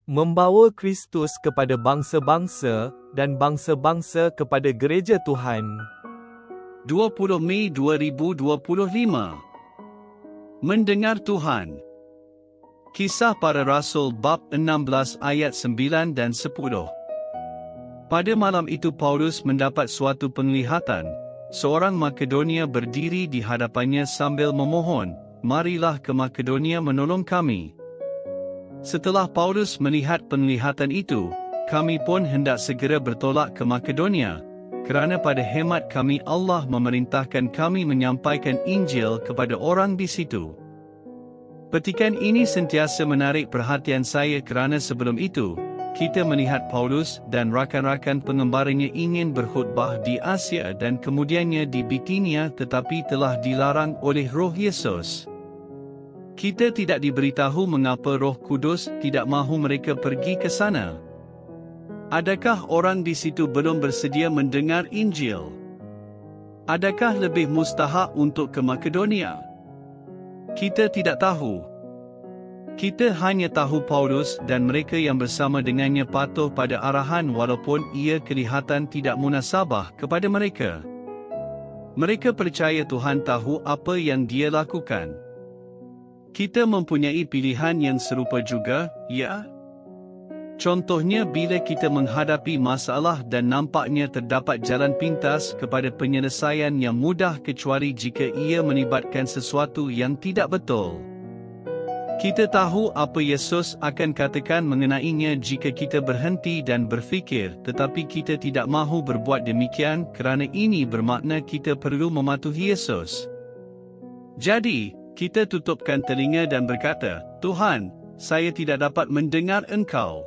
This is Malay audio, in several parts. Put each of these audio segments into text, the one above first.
membawa Kristus kepada bangsa-bangsa dan bangsa-bangsa kepada gereja Tuhan. 20 Mei 2025. Mendengar Tuhan. Kisah Para Rasul bab 16 ayat 9 dan 10. Pada malam itu Paulus mendapat suatu penglihatan. Seorang Makedonia berdiri di hadapannya sambil memohon, "Marilah ke Makedonia menolong kami." Setelah Paulus melihat penglihatan itu, kami pun hendak segera bertolak ke Makedonia, kerana pada hemat kami Allah memerintahkan kami menyampaikan Injil kepada orang di situ. Petikan ini sentiasa menarik perhatian saya kerana sebelum itu, kita melihat Paulus dan rakan-rakan pengembaranya ingin berkhutbah di Asia dan kemudiannya di Bitinia tetapi telah dilarang oleh Roh Yesus. Kita tidak diberitahu mengapa Roh Kudus tidak mahu mereka pergi ke sana. Adakah orang di situ belum bersedia mendengar Injil? Adakah lebih mustahak untuk ke Makedonia? Kita tidak tahu. Kita hanya tahu Paulus dan mereka yang bersama dengannya patuh pada arahan walaupun ia kelihatan tidak munasabah kepada mereka. Mereka percaya Tuhan tahu apa yang dia lakukan. Kita mempunyai pilihan yang serupa juga, ya? Contohnya bila kita menghadapi masalah dan nampaknya terdapat jalan pintas kepada penyelesaian yang mudah kecuali jika ia melibatkan sesuatu yang tidak betul. Kita tahu apa Yesus akan katakan mengenainya jika kita berhenti dan berfikir, tetapi kita tidak mahu berbuat demikian kerana ini bermakna kita perlu mematuhi Yesus. Jadi, kita tutupkan telinga dan berkata, "Tuhan, saya tidak dapat mendengar Engkau."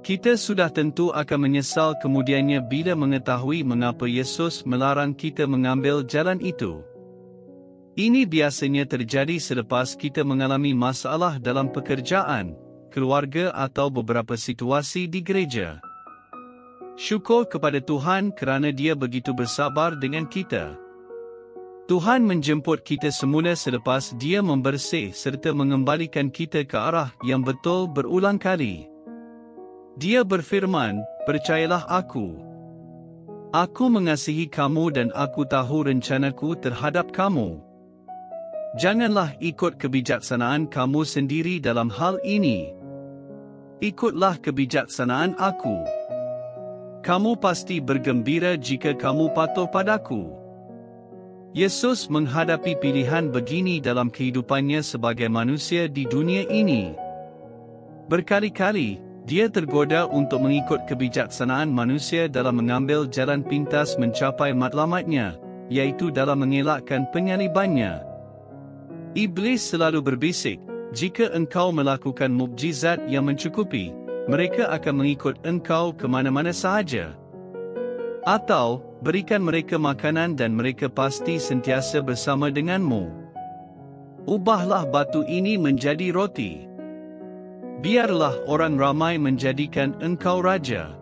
Kita sudah tentu akan menyesal kemudiannya bila mengetahui mengapa Yesus melarang kita mengambil jalan itu. Ini biasanya terjadi selepas kita mengalami masalah dalam pekerjaan, keluarga atau beberapa situasi di gereja. Syukur kepada Tuhan kerana Dia begitu bersabar dengan kita. Tuhan menjemput kita semula selepas Dia membersih serta mengembalikan kita ke arah yang betul berulang kali. Dia berfirman, "Percayalah aku. Aku mengasihi kamu dan aku tahu rencanaku terhadap kamu. Janganlah ikut kebijaksanaan kamu sendiri dalam hal ini. Ikutlah kebijaksanaan aku. Kamu pasti bergembira jika kamu patuh padaku." Yesus menghadapi pilihan begini dalam kehidupannya sebagai manusia di dunia ini. Berkali-kali, dia tergoda untuk mengikut kebijaksanaan manusia dalam mengambil jalan pintas mencapai matlamatnya, iaitu dalam mengelakkan penyalibannya. Iblis selalu berbisik, "Jika engkau melakukan mukjizat yang mencukupi, mereka akan mengikut engkau ke mana-mana sahaja. Atau, berikan mereka makanan dan mereka pasti sentiasa bersama denganmu. Ubahlah batu ini menjadi roti. Biarlah orang ramai menjadikan engkau raja.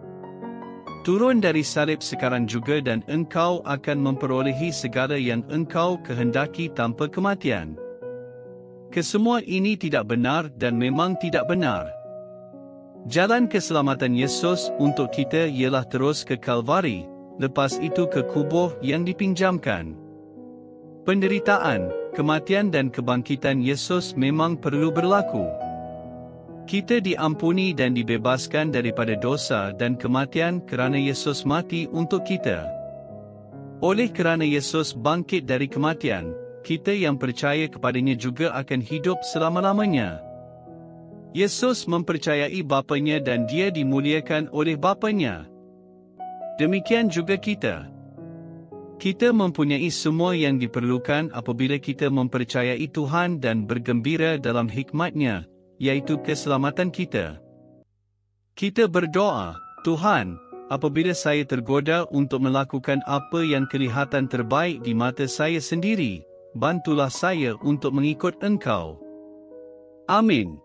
Turun dari salib sekarang juga dan engkau akan memperolehi segala yang engkau kehendaki tanpa kematian." Kesemua ini tidak benar dan memang tidak benar. Jalan keselamatan Yesus untuk kita ialah terus ke Kalvari, lepas itu ke kubur yang dipinjamkan. Penderitaan, kematian dan kebangkitan Yesus memang perlu berlaku. Kita diampuni dan dibebaskan daripada dosa dan kematian kerana Yesus mati untuk kita. Oleh kerana Yesus bangkit dari kematian, kita yang percaya kepadanya juga akan hidup selama-lamanya. Yesus mempercayai Bapanya dan Dia dimuliakan oleh Bapanya. Demikian juga kita. Kita mempunyai semua yang diperlukan apabila kita mempercayai Tuhan dan bergembira dalam hikmat-Nya, iaitu keselamatan kita. Kita berdoa, "Tuhan, apabila saya tergoda untuk melakukan apa yang kelihatan terbaik di mata saya sendiri, bantulah saya untuk mengikut Engkau." Amin.